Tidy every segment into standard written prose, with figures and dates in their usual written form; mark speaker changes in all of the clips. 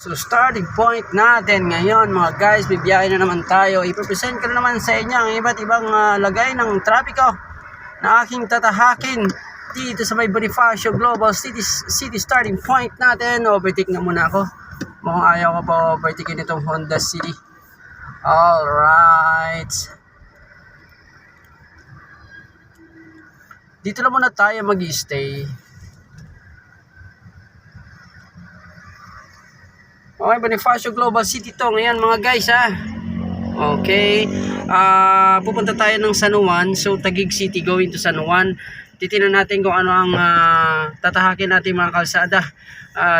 Speaker 1: So starting point natin ngayon mga guys, bibiyahe na naman tayo. Ipresent ko na naman sa inyo ang iba't ibang lagay ng trapiko na aking tatahakin dito sa may Bonifacio Global City starting point natin. Overtake na muna ako. Mukhang ayaw ko pa overtakein itong Honda City. Alright. Dito na muna tayo mag-stay. Okay, Bonifacio Global City to ngayon mga guys ha. Okay. Pupunta tayo ng San Juan. So Taguig City going to San Juan. Titingnan natin kung ano ang tatahakin natin mga kalsada.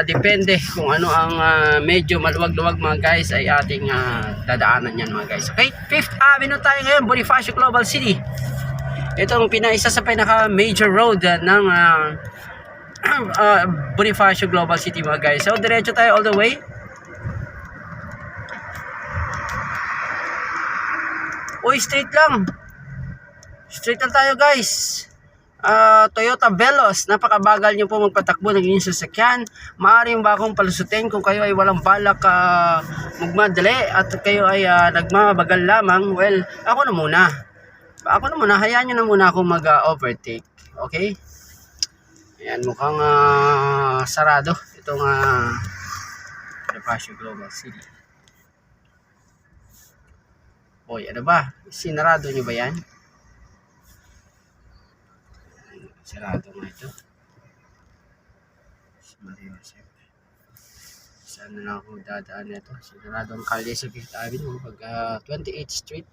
Speaker 1: Depende kung ano ang medyo maluwag-luwag mga guys ay ating dadaanan yan mga guys. Okay, 5th Avenue tayo ngayon, Bonifacio Global City. Ito ang isa sa pinaka major road ng Bonifacio Global City mga guys. So diretso tayo all the way. Uy, straight lang. Straight lang tayo guys. Toyota Veloz, napakabagal nyo po magpatakbo ng inyong sasakyan. Maaari ba akong palusutin kung kayo ay walang balak magmadali at kayo ay nagmabagal lamang? Well, ako na muna. Hayaan nyo na muna akong mag-overtake. Okay? Ayan, mukhang sarado itong Bonifacio Global City. Hoy, ano ba? Sinarado nyo ba yan? Sarado nga ito. Saan na ako dadaan nito? Sinarado ang kalye sa 5th Avenue pag 28th Street.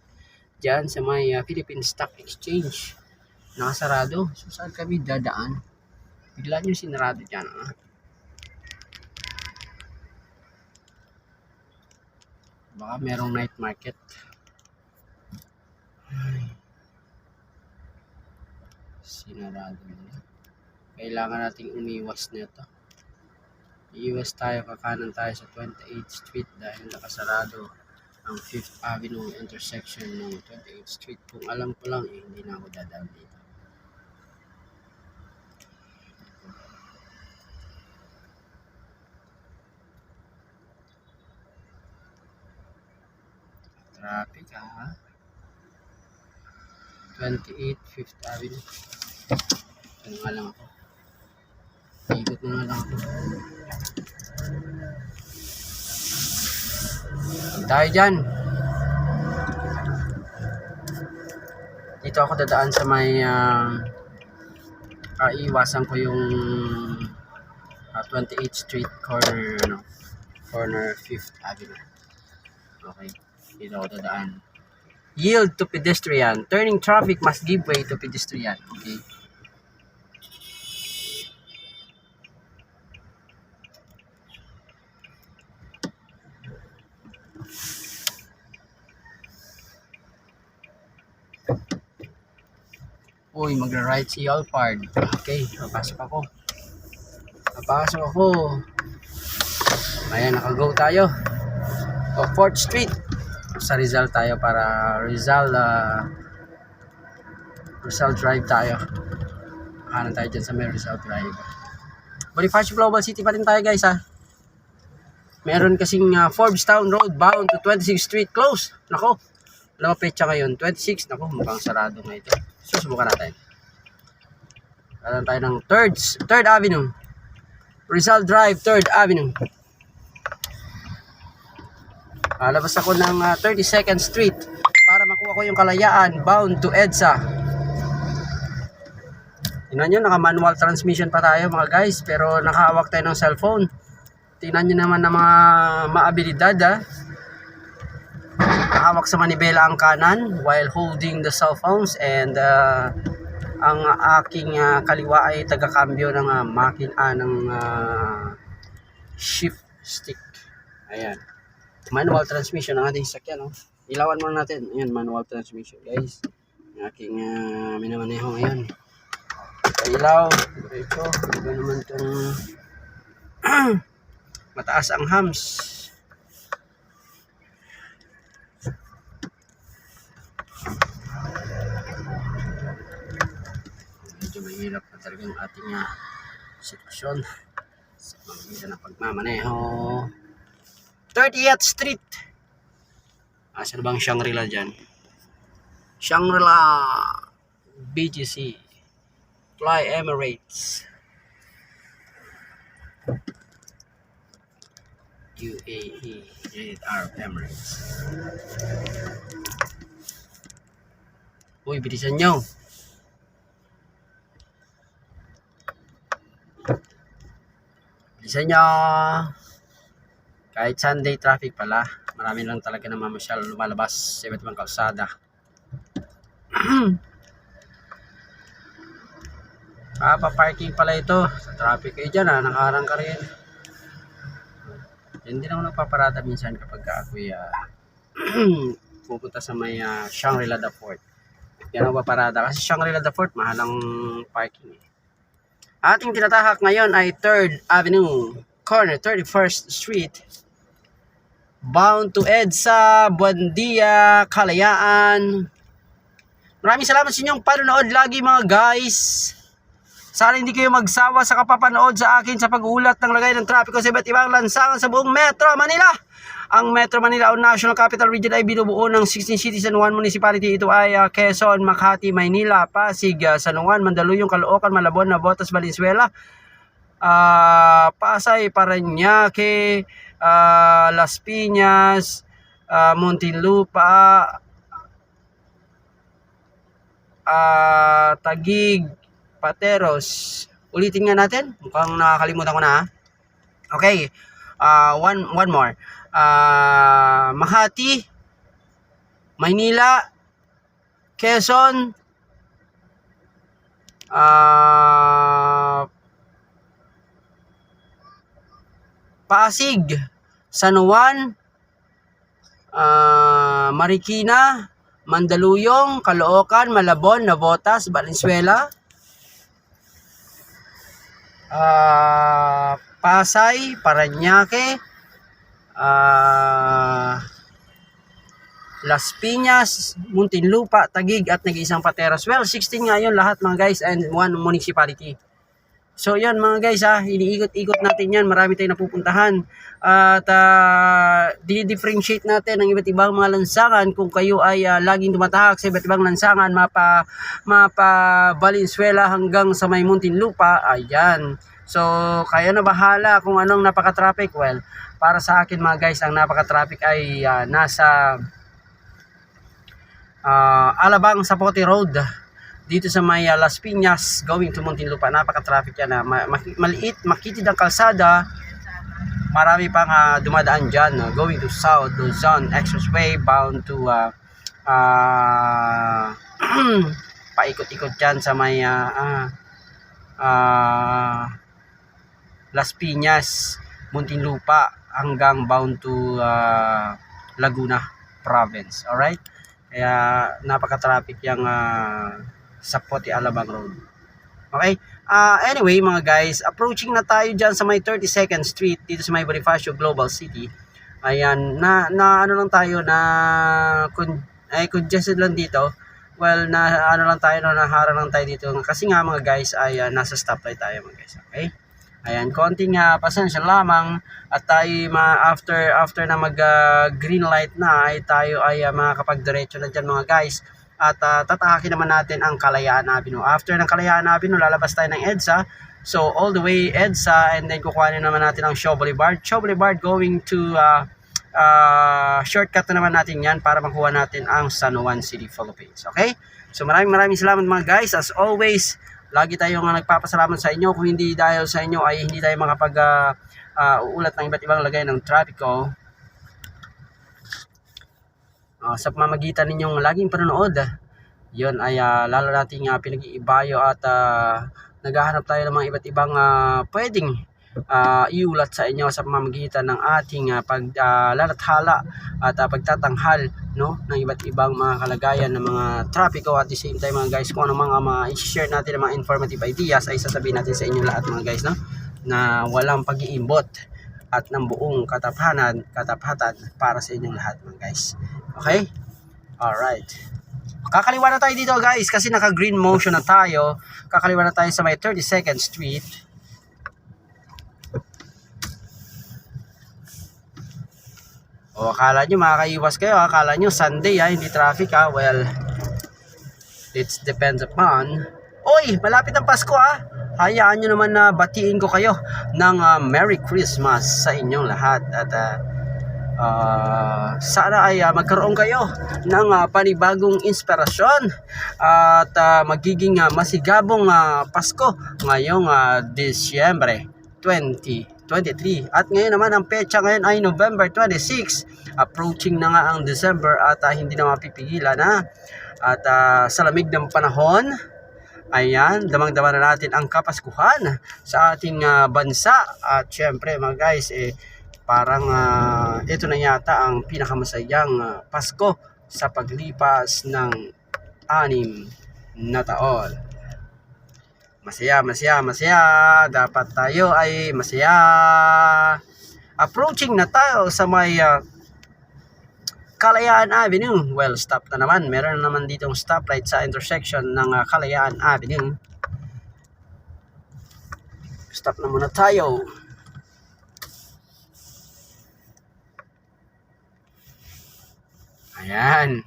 Speaker 1: Diyan sa may Philippine Stock Exchange. Nakasarado. So saan kami dadaan? Bigla nyo sinarado dyan. Baka merong night market. Ay. Sinarado na. Kailangan nating umiwas nito. Iiwas tayo, kakanan tayo sa 28th Street dahil nakasarado ang 5th Avenue intersection ng 28th Street. Kung alam ko lang hindi na ako dadaan dito. Traffic 28th, 5th Avenue. Ano nga lang ako. Ikot na nga lang ako. Tayo dyan. Dito ako dadaan sa may iwasan ko yung 28th Street corner 5th Avenue. Okay. Dito ako dadaan. Yield to pedestrian. Turning traffic must give way to pedestrian. Okay. Uy, magra-right si Alpard. Okay, papasok ako. Ayan, naka-go tayo. 4th Street. Sa Rizal tayo para Rizal Drive tayo. Kanan tayo dyan sa may Rizal Drive. Bonifacio Global City pa rin tayo guys ha. Meron kasing Forbes Town Road bound to 26th Street close. Nako, alam mo petsa ngayon 26. Nako, mukhang sarado nga ito. Susubukan natin. Kanan tayo ng 3rd Avenue, Rizal Drive, 3rd Avenue. Labas ako ng 32nd Street para makuha ko yung Kalayaan bound to EDSA. Tingnan nyo, naka-manual transmission pa tayo mga guys, pero nakahawak tayo ng cellphone. Tingnan nyo naman ng mga maabilidad nakahawak sa manibela ang kanan while holding the cell phones, and ang aking kaliwa ay taga-cambio ng ng shift stick. Ayan. Manual transmission ang ating sakyan. Ilawan muna natin. Ayan, manual transmission guys. Ang aking minamaneho ngayon. Ilaw. Diretso. Iba naman itong mataas ang hams. Medyo mahirap na talagang ating sitwasyon sa pagmamaneho. 30th Street. Saan bang Shangri-La dyan? Shangri-La BGC Fly Emirates UAE United Arab Emirates. Uy, bilisan nyo. Bilisan nyo. Kahit Sunday traffic pala, marami lang talaga na mamasyal lumalabas sa iba't ibang kalsada. Pa-parking pala ito. Sa traffic kayo dyan, nakaharang ka rin. Hindi na ako nagpaparada minsan kapag ako'y pupunta sa may Shangri-La The Fort. Yan ang paparada kasi Shangri-La The Fort mahalang parking eh. Ating tinatahak ngayon ay 3rd Avenue, corner 31st Street, bound to EDSA, Buendia, Kalayaan. Maraming salamat sa inyong panonood lagi mga guys. Sana hindi kayo magsawa sa kapapanood sa akin sa pag-uulat ng lagay ng trapiko sa iba't ibang lansangan sa buong Metro Manila. Ang Metro Manila o National Capital Region ay binubuo ng 16 cities and 1 municipality. Ito ay Quezon, Makati, Maynila, Pasig, San Juan, Mandaluyong, Caloocan, Malabon, Navotas, Valenzuela, Pasay, Parañaque, Las Piñas, Muntinlupa, Taguig, Pateros. Ulitin nga natin. Mukhang nakakalimutan ko na. Okay. One more. Makati, Maynila, Quezon, Pasig, San Juan, Marikina, Mandaluyong, Caloocan, Malabon, Navotas, Valenzuela, Pasay, Parañaque, Las Piñas, Muntinlupa, Taguig at nag-iisang Pateros. Well, 16 nga yun lahat mga guys and 1 municipality. So yan mga guys iniikot-ikot natin yan. Marami tayong napupuntahan. At di-differentiate natin ang iba't ibang mga lansangan. Kung kayo ay laging tumatahak sa iba't ibang lansangan, mapa Valenzuela hanggang sa may Muntinlupa, ayan. So kayo na bahala kung anong napaka-traffic. Well, para sa akin mga guys, ang napaka-traffic ay nasa Alabang Zapote Road dito sa may Las Piñas going to Muntinlupa. Napaka-traffic yan. Maliit, makitid ang kalsada. Marami pang dumadaan dyan going to South Luzon Expressway bound to paikot-ikot dyan sa may Las Piñas, Muntinlupa hanggang bound to Laguna Province. Alright? Kaya napaka-traffic yung Zapote Alabang Road. Okay? Anyway mga guys, approaching na tayo dyan sa may 32nd Street dito sa may Bonifacio Global City. Ayan, na ano lang tayo na congested lang dito. Well, na ano lang tayo, naharang lang tayo dito kasi nga mga guys ay nasa stoplight tayo mga guys. Okay? Ayan, konting pasensya lamang at tayo after na mag green light na ay tayo ay makakapagdiretso na dyan mga guys. At tatahakin naman natin ang Kalayaan Avenue. After ng Kalayaan Avenue, lalabas tayo ng EDSA. So all the way EDSA and then kukuhanin naman natin ang Shaw Boulevard. Shaw Boulevard going to shortcut na naman natin yan para makuha natin ang San Juan City, Philippines. Okay? So maraming salamat mga guys. As always, lagi tayong nagpapasalamat sa inyo. Kung hindi dahil sa inyo ay hindi tayo makapag-uulat ng iba't ibang lagay ng trapiko. Sa pamamagitan ninyong laging panonood, yun ay lalo nating pinag-iibayo at naghahanap tayo ng mga iba't ibang pwedeng iulat sa inyo sa pamamagitan ng ating paglalathala at pagtatanghal ng iba't ibang mga kalagayan ng mga trapiko. At the same time mga guys, kung ano mga i-share natin ng mga informative ideas ay sasabihin natin sa inyo lahat mga guys, na walang pag-iimbot at ng buong katapatan para sa inyong lahat mga guys. Okay? Alright. Kakaliwa na tayo dito guys kasi naka green motion na tayo. Kakaliwa na tayo sa may 32nd Street. O akala nyo makakaiwas kayo, akala nyo Sunday hindi traffic well, it depends upon. Oy, malapit ang Pasko hayaan nyo naman na batiin ko kayo ng Merry Christmas sa inyong lahat. At sana ay magkaroon kayo ng panibagong inspirasyon at magiging masigabong Pasko ngayong Disyembre 2023. At ngayon naman ang petsa ngayon ay November 26. Approaching na nga ang December at hindi na mapipigilan at sa lamig ng panahon, ayan, damang-dama na natin ang Kapaskuhan sa ating bansa. At syempre mga guys, parang ito na yata ang pinakamasayang Pasko sa paglipas ng 6 na taon. Masaya. Dapat tayo ay masaya. Approaching na tayo sa may Kalayaan Avenue. Well, stop na naman. Meron na naman ditong stoplight sa intersection ng Kalayaan Avenue. Stop na muna tayo. Ayan.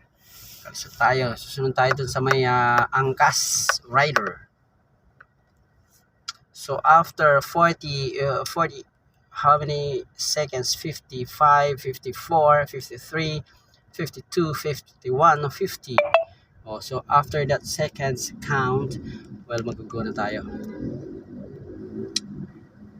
Speaker 1: Kalsa tayo. Susunod tayo dun sa may Angkas Rider. So after 40 how many seconds? 55, 54, 53, 52, 51, 50. So after that seconds count, well, mag-go na tayo.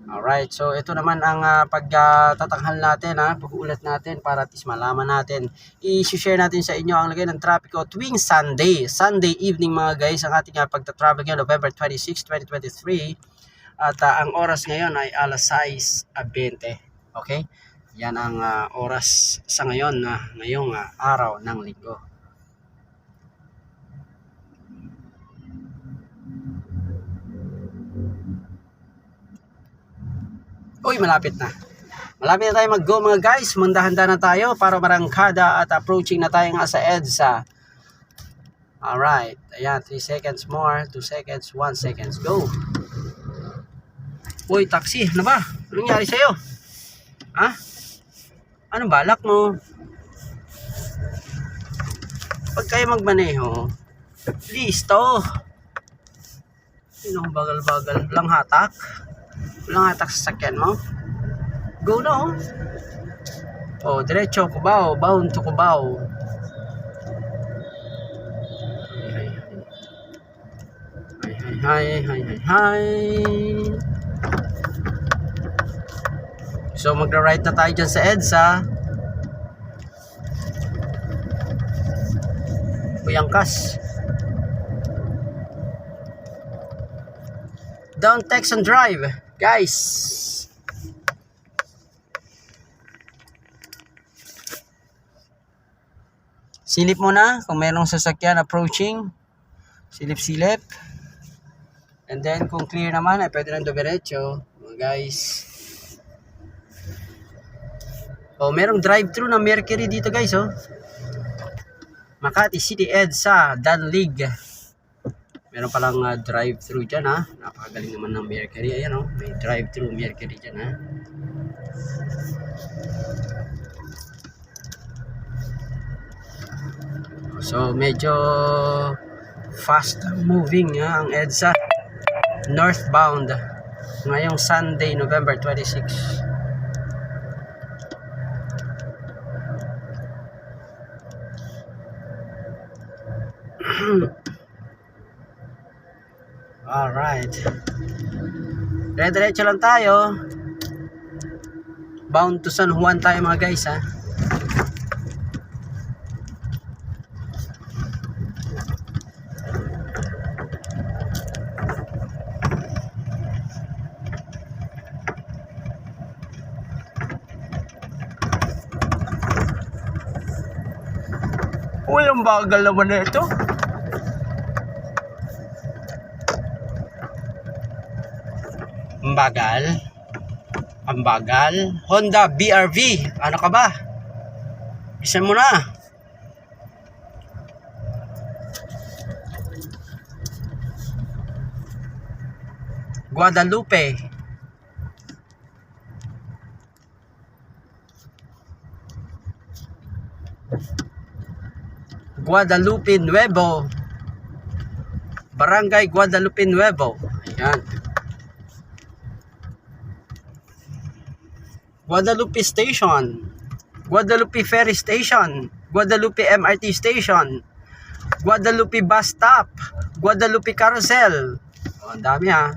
Speaker 1: Alright, so ito naman ang pagtatanghal natin, pag-uulat natin para at least malaman natin. I-share natin sa inyo ang lagay ng trapiko tuwing Sunday evening mga guys, ang ating pagta-travel ngayon, November 26, 2023. At ang oras ngayon ay alas 6:20. Okay? Yan ang oras sa ngayon ngayong araw ng linggo. Uy, malapit na. Malapit na tayo mag-go mga guys. Mandahanda na tayo para marangkada at approaching na tayo nga sa EDSA. Alright. Ayan, 3 seconds more. 2 seconds, 1 seconds. Go! Uy, taxi, ano ba? Anong nangyari sa'yo? Anong balak mo? Pag kayo magmaneho, listo. Sinong bagal-bagal? Walang hatak? Walang hatak sa sakyan mo? Go na diretso, Cubao. Bound to Cubao. Hi. So magra-ride na tayo dyan sa EDSA. Angkas. Don't text and drive, guys. Silip muna kung mayroong sasakyan approaching. Silip-silip. And then kung clear naman ay pwede nang dumiretso, mga guys. Merong drive-thru ng Mercury dito guys, Makati City EDSA, Danlig. Meron palang drive-thru dyan, Napakagaling naman ng Mercury. Ayan, may drive-thru Mercury dyan, So, medyo fast moving ang EDSA. Northbound. Ngayong Sunday, November 26. Alright. Diretso lang tayo. Bound to San Juan tayo mga guys, Uy, ang bagal naman na ito. Ang bagal. Honda BRV. Ano ka ba? Bisan mo na. Guadalupe. Guadalupe Nuevo. Barangay Guadalupe Nuevo. Ayan. Guadalupe Station. Guadalupe Ferry Station. Guadalupe MRT Station. Guadalupe Bus Stop. Guadalupe Carousel. Oh, ang dami ha.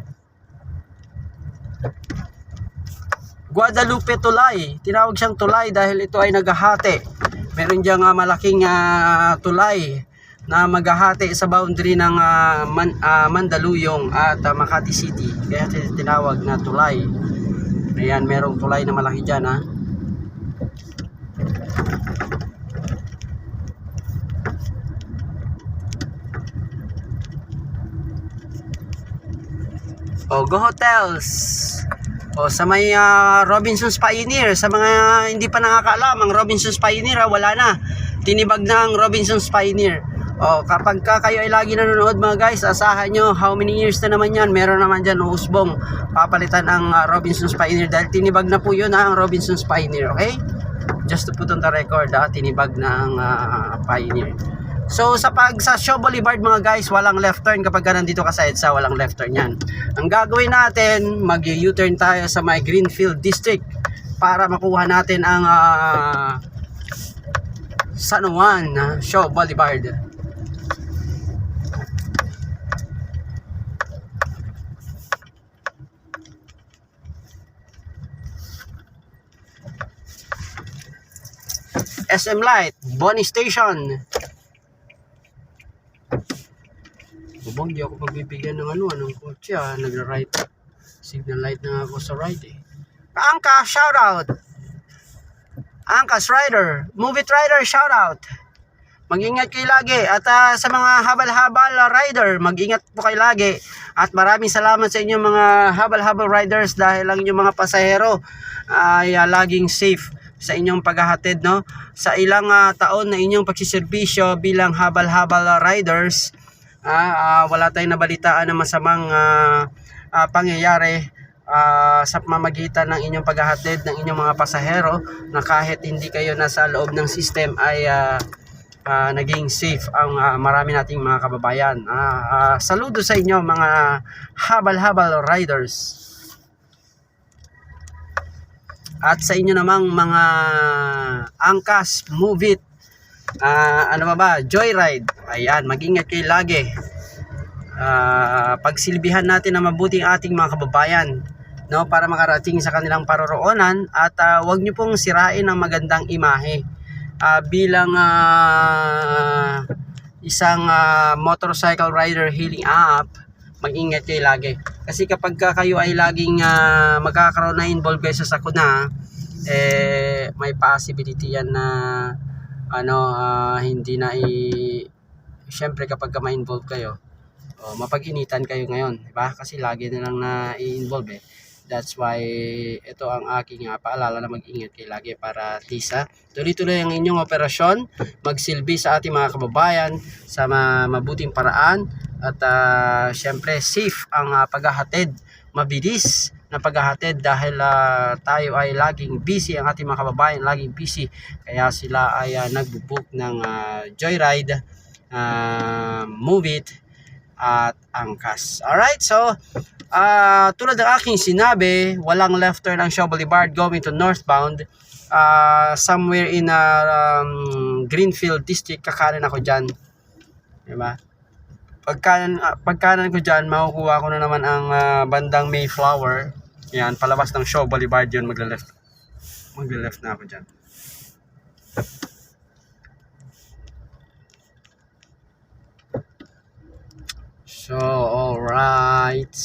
Speaker 1: Guadalupe Tulay. Tinawag siyang tulay dahil ito ay naghahati. Meron diyang malaking tulay na maghahati sa boundary ng Mandaluyong at Makati City. Kaya tinawag na tulay. Ayan, merong tulay na malaki dyan ha. O, Go Hotels. O, sa may Robinson's Pioneer. Sa mga hindi pa nakakaalam, ang Robinson's Pioneer, wala na. Tinibag na ang Robinson's Pioneer. O, kapag kayo ay lagi nanonood mga guys, asahan nyo, how many years na naman yan, meron naman dyan usbong papalitan ang Robinson's Pioneer dahil tinibag na po yun ang Robinson's Pioneer, okay? Just to put on the record, tinibag na ang Pioneer. So sa Shaw Boulevard mga guys, walang left turn kapag nandito ka sa EDSA, walang left turn yan. Ang gagawin natin, mag-U-turn tayo sa my Greenfield District para makuha natin ang San Juan Shaw Boulevard. SM Light, Bonnie Station. Bubong, di ako pagbibigyan ng anong kotse nagra-right. Signal light na ako sa right eh. Angka, shoutout. Angkas Rider, Move It Rider, shoutout. Mag-ingat kayo lagi. At sa mga habal-habal rider, mag-ingat po kayo lagi. At maraming salamat sa inyong mga habal-habal riders dahil ang inyong mga pasahero ay laging safe sa inyong paghahatid, no? Sa ilang taon na inyong pagsiservisyo bilang habal-habal riders, wala tayong nabalitaan na masamang pangyayari sa pamamagitan ng inyong paghahatid ng inyong mga pasahero, na kahit hindi kayo nasa loob ng system ay naging safe ang marami nating mga kababayan. Saludo sa inyo mga habal-habal riders. At sa inyo namang mga angkas, move it, joyride, ayan, mag-ingat kayo lagi. Pagsilbihan natin na mabuting ating mga kababayan, no, para makarating sa kanilang paroroonan. At wag nyo pong sirain ang magandang imahe bilang isang motorcycle rider healing up. Mag-ingat kayo lagi. Kasi kapag kayo ay laging magkakaroon na involved kayo sa sakuna, may possibility yan na hindi na syempre kapag ma-involve kayo, mapag-initan kayo ngayon, diba? Kasi lagi na lang na i-involve eh. That's why ito ang aking paalala na mag-ingat kayo lagi para tisa tuloy-tuloy ang inyong operasyon, magsilbi sa ating mga kababayan sa mabuting paraan. At syempre safe ang paghahatid, mabilis na paghahatid dahil tayo ay laging busy, ang ating mga kababayan laging busy, kaya sila ay nagbubook ng joyride, move it at angkas. Alright, so tulad ng aking sinabi, walang left turn ang Shaw Boulevard going to northbound. Somewhere in Greenfield District, kakanan ako dyan, diba? Pagkanan ko dyan, makukuha ko na naman ang bandang Mayflower. Yan, palabas ng Shaw Boulevard yun, magla-left na ako dyan. So, alright.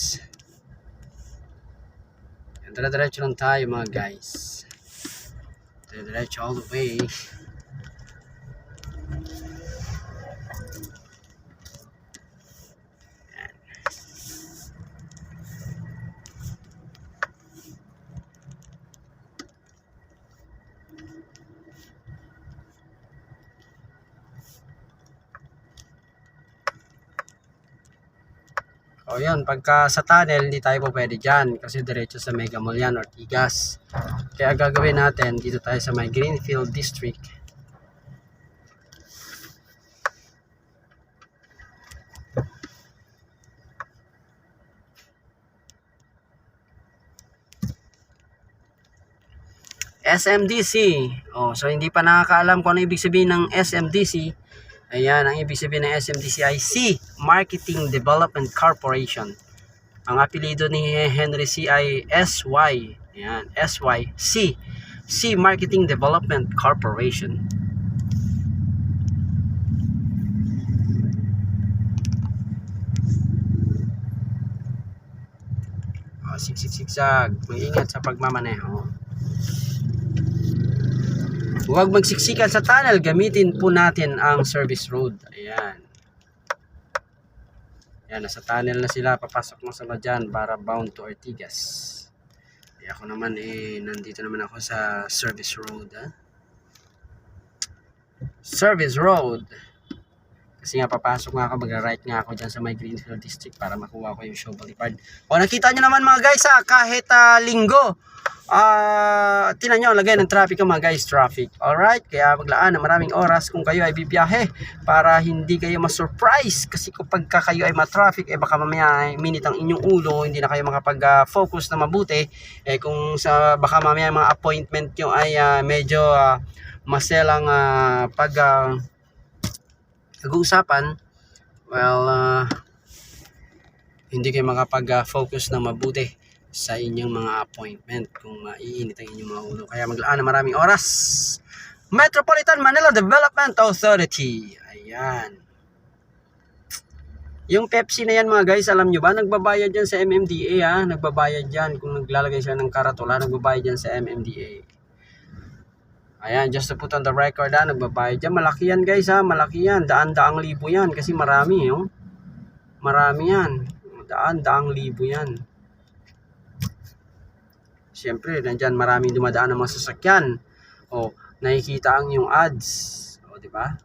Speaker 1: Dire-diretso lang tayo mga guys. Dire-diretso all the way. O yan, pagka sa tunnel, hindi tayo po pwede dyan kasi diretso sa Mega Mall yan, Ortigas. Kaya gagawin natin, dito tayo sa may Greenfield District. SMDC. So hindi pa nakakaalam kung ano ibig sabihin ng SMDC. Ayan, ang ibig sabihin ng SMDC ay C Marketing Development Corporation. Ang apelido ni Henry C ay SY. Ayan, SY C Marketing Development Corporation. Sigsag. Mag-ingat sa pagmamaneho. Huwag magsiksikan sa tunnel. Gamitin po natin ang service road. Ayan. Ayan, nasa tunnel na sila. Papasok mo sa dyan para bound to Ortigas. Ako naman nandito naman ako sa service road. Service road. Kasi nga papasok nga ako, magra-right nga ako dyan sa my Greenfield District para makuha ko yung show boulevard. Nakita nyo naman mga guys kahit linggo. Tinan nyo, lagay ng traffic mga guys, traffic. Alright, kaya maglaan ng maraming oras kung kayo ay bibiyahe para hindi kayo ma-surprise. Kasi kapag kayo ay ma-traffic, baka mamaya minit ang inyong ulo, hindi na kayo makapag-focus na mabuti. Kung baka mamaya mga appointment nyo ay medyo maselang pag-uusapan, hindi kayo makapag-focus na mabuti sa inyong mga appointment kung maiinit ang inyong mga ulo. Kaya maglaan na maraming oras. Metropolitan Manila Development Authority. Ayan. Yung Pepsi na yan mga guys, alam nyo ba? Nagbabayad yan sa MMDA. Nagbabayad yan. Kung naglalagay sila ng karatula, nagbabayad yan sa MMDA. Ayan, just to put on the record, nagbabayad yan. Malaki yan guys, malaki yan. Daan-daang libo yan kasi marami, marami yan. Daan-daang libo yan. Siyempre, nandyan maraming dumadaan ng mga sasakyan. Nakikita ang yung ads. Di ba?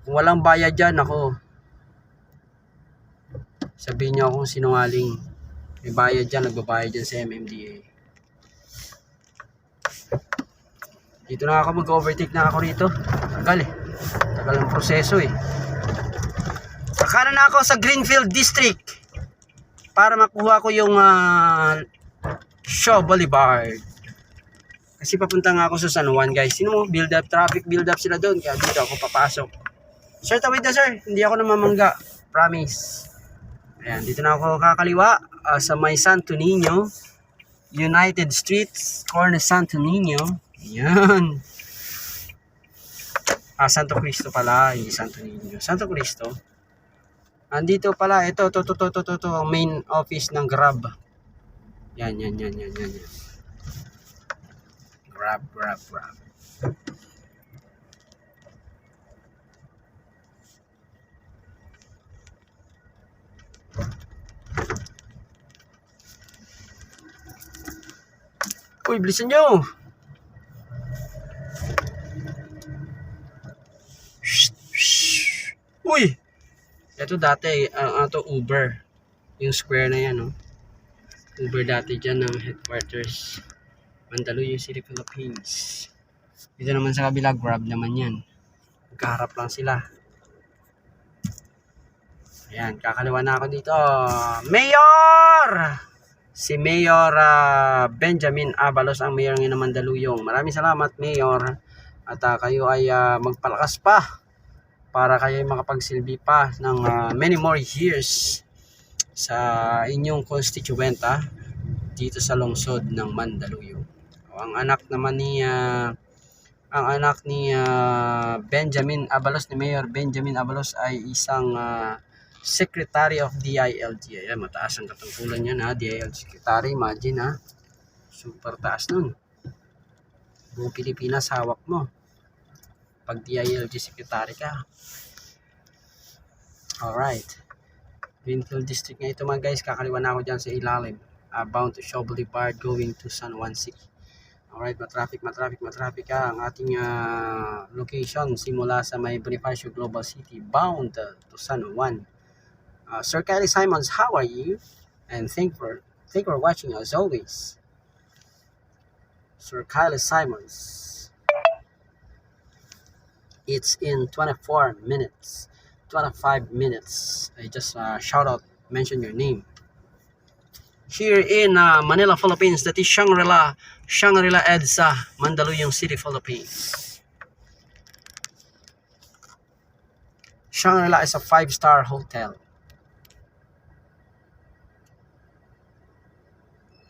Speaker 1: Kung walang bayad yan, sabihin nyo akong sinungaling. May bayad yan, nagbabayad yan sa MMDA. Dito na ako, mag-overtake na ako rito. Tagal ang proseso Saka na ako sa Greenfield District para makuha ko yung Shaw Boulevard. Kasi papunta nga ako sa San Juan guys. Sino mo? Traffic build up sila doon. Kaya dito ako papasok. Sir, tawid na sir. Hindi ako namamangga. Promise. Ayan, dito na ako kakaliwa sa may Santo Niño. United Streets, corner Santo Niño. Ayan. Santo Cristo pala, hindi Santo Niño. Santo Cristo. Andito pala, ito, ang main office ng Grab. Yan. Grab. Uy, bilisan nyo! Uy! Ito dati, ito Uber. Yung square na yan, Uber dati dyan ng headquarters. Mandaluyong City, Philippines. Dito naman sa kabila, Grab naman yan. Magkaharap lang sila. Ayan, kakaliwa na ako dito. Mayor! Si Mayor Benjamin Abalos ang mayor ng Mandaluyong. Maraming salamat, Mayor. At kayo ay magpalakas pa para kayo ay makapagsilbi pa ng many more years sa inyong constituent dito sa lungsod ng Mandaluyong. Ang anak naman ni Benjamin Abalos, ni Mayor Benjamin Abalos ay isang Secretary of DILG. Ayan, mataas ang katungkulan niya DILG Secretary, imagine super taas nun. Buong Pilipinas hawak mo pag DILG Secretary ka. Alright, Greenfield District nga ito mga guys. Kakaliwa na ako dyan sa ilalim, bound to Shaw Boulevard going to San Juan City. Alright, matraffic ang ating location simula sa may Bonifacio Global City bound to San Juan. Sir Kylie Simons, how are you? And thank for watching as always. Sir Kylie Simons. It's in 25 minutes. I just shout out, mention your name. here in Manila, Philippines. That is Shangri-La EDSA, Mandaluyong City, Philippines. Shangri-La is a 5-star hotel.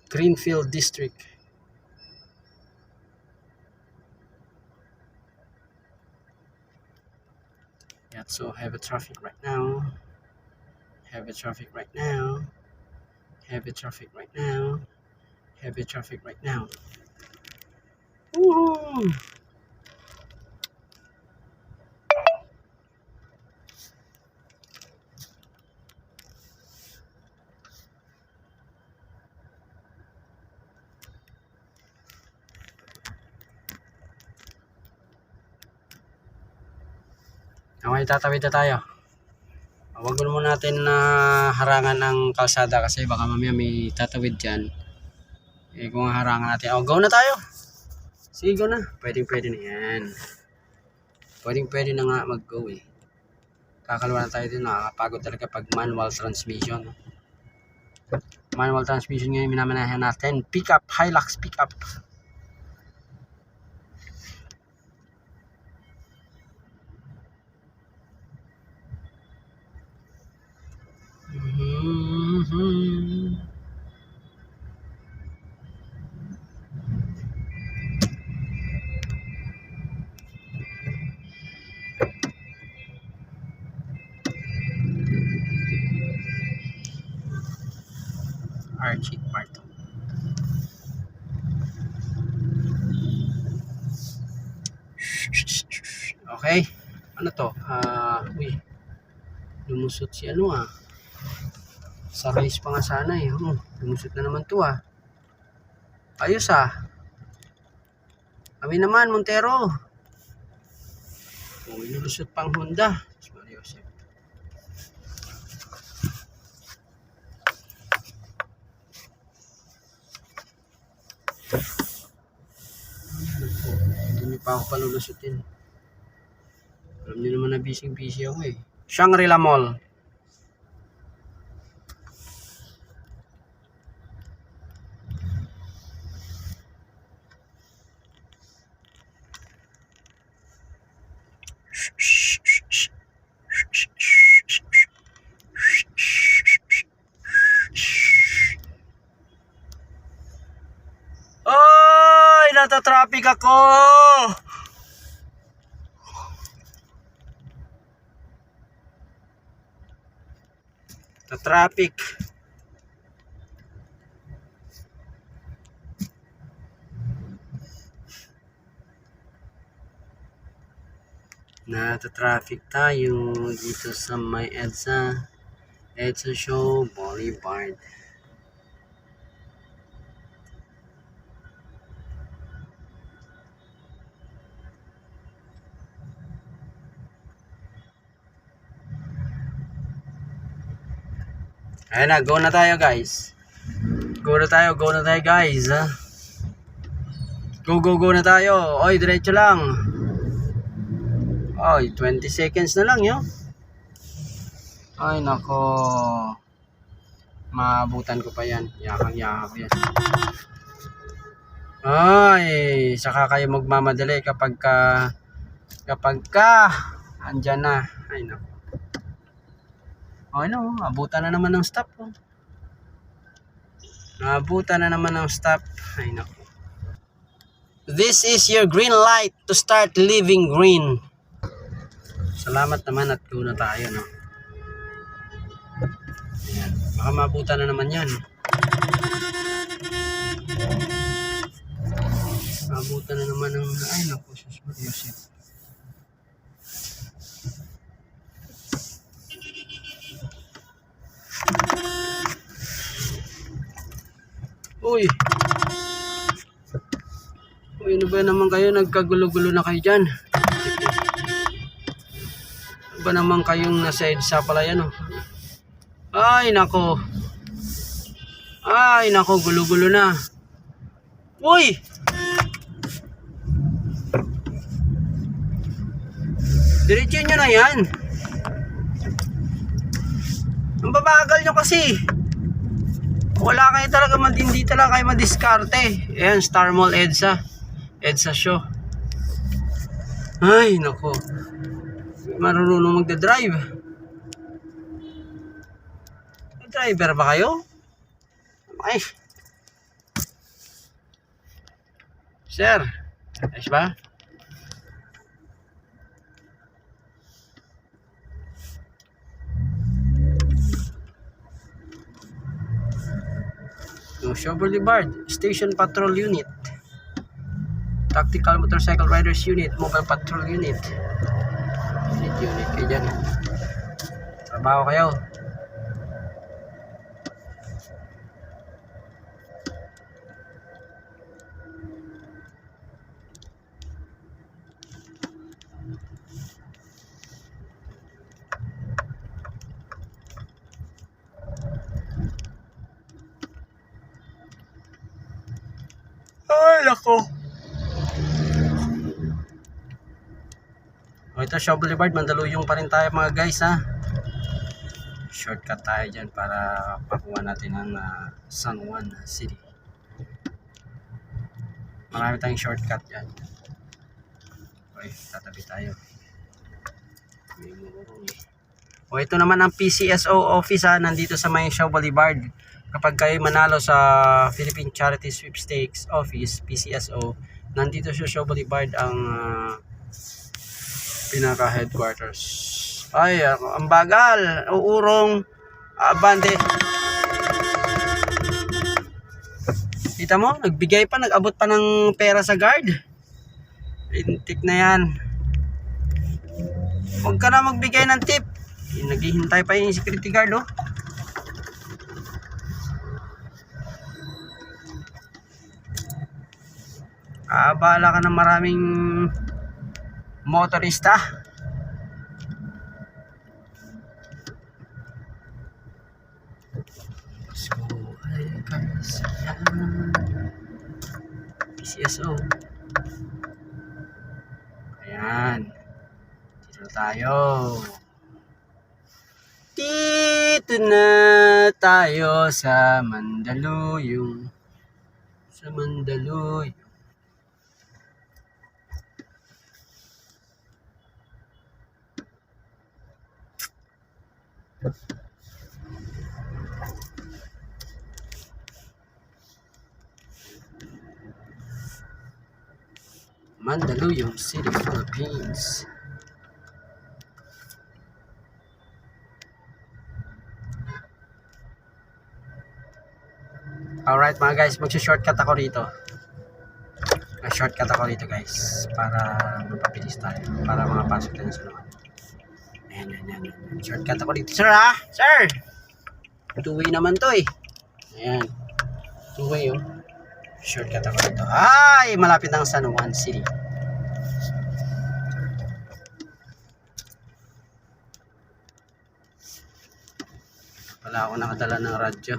Speaker 1: Greenfield District. Yeah, so heavy traffic right now. Heavy traffic right now. Heavy traffic right now. Heavy traffic right now. Woohoo! Okay, tatawid na tayo. Huwag mo natin na harangan ng kalsada kasi baka mamaya may tatawid dyan. Eh kung harangan natin, go na tayo. Sige, go na. Pwede na yan. Pwede na nga mag-go eh. Kakalawa na tayo din, nakakapagod talaga pag manual transmission. Manual transmission ngayon minamanahan natin. Pick up, Hilux pick up. Archie Parto. Okay. Ano to? Uy. Lumusot si sa race pa nga sana eh. Lumusot na naman to Ayos Kami naman, Montero. Lulusot pang Honda. Hindi niyo pa ako palulusutin. Alam niyo naman na busy ako eh. Shangri-La Mall. Oy, nata-traffic ako. Traffic. Nata-traffic tayo dito sa may EDSA Show Boulevard. Ayan na, go na tayo guys. Go na tayo guys. Go na tayo. Oy, diretso lang. Oy, 20 seconds na lang yun. Ay nako. Maabutan ko pa yan. Yakang-yakap yan. Ay, saka kayo magmamadali kapag ka andyan na. Ay nako. Abutan na naman ng stop. Naabutan na naman ng stop. Ay naku. This is your green light to start living green. Salamat naman at go na tayo, no? Ayan. Baka maabutan na naman yan. Maabutan na naman ng... Ay naku, Yosef. Uy, ano ba naman kayo? Nagkagulo-gulo na kayo dyan. Ano ba naman kayong nasa EDSA pala yan, Ay, nako. Gulo-gulo na. Uy! Diretso nyo na yan. Ang babagal nyo kasi. Wala kayo talaga, hindi talaga kayo madiskarte. Ayan, Star Mall EDSA. EDSA show. Ay, nako. Marunong magdadrive. Driver ba kayo? Ay. Sir, ayos ba? Shaw Boulevard, Station Patrol Unit, Tactical Motorcycle Riders Unit, Mobile Patrol Unit. Unit kayo dyan. Trabaho kayo. Ay, ako. Ito, Shaw Boulevard, Mandaluyong pa rin tayo mga guys, ha. Shortcut tayo dyan para pakuha natin ang San Juan City. Marami tayong shortcut dyan. Okay, tatabi tayo. May murong eh. O, ito naman ang PCSO office, ha, nandito sa may Shaw Boulevard. Kapag kayo manalo sa Philippine Charity Sweepstakes Office, PCSO, nandito sa Shaw Boulevard ang pinaka-headquarters. Ay, ang bagal. Uurong. Abante. Kita mo? Nagbigay pa. Nag-abot pa ng pera sa guard. Intik na yan. Huwag ka na magbigay ng tip. Naghihintay pa yung security guard, oh. Bahala ka ng maraming motorista. Pasko ay kasiyahan. PCSO. Ayan. Dito tayo. Dito na tayo sa Mandaluyong. Sa Mandaluyong. Mandaluyong City, Philippines. Alright mga guys, magsi-shortcut ako rito. Shortcut ako rito guys para mapabilis tayo, para makapasok tayo sa loob. Ayan. Shortcut ako dito, sir, ha? Sir! Two-way naman to eh. Ayan. Two-way, oh. Shortcut ako dito. Ay! Malapit ang San Juan City. Wala ako nakadala ng radyo.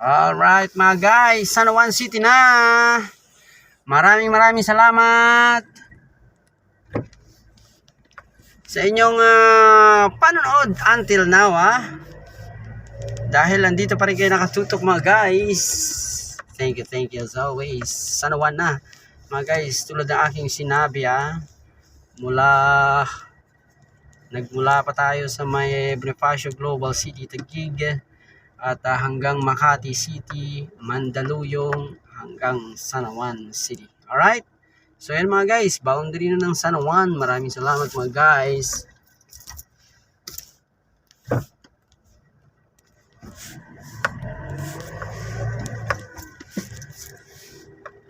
Speaker 1: Alright mga guys, San Juan City na. Maraming salamat sa inyong panonood until now, ha. Dahil nandito pa rin kayo nakatutok mga guys. Thank you as always. San Juan na mga guys, tulad ng aking sinabi, ha. Nagmula pa tayo sa may Bonifacio Global City Taguig at hanggang Makati City, Mandaluyong, hanggang San Juan City. Alright? So yan mga guys, boundary na ng San Juan. Maraming salamat mga guys.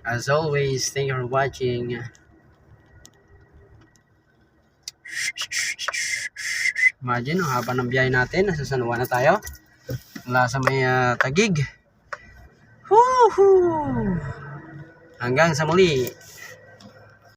Speaker 1: As always, thank you for watching. Imagine, ang haba ng biyahe natin. Nasa San Juan na tayo. Mula sa may Taguig. Hanggang sa muli.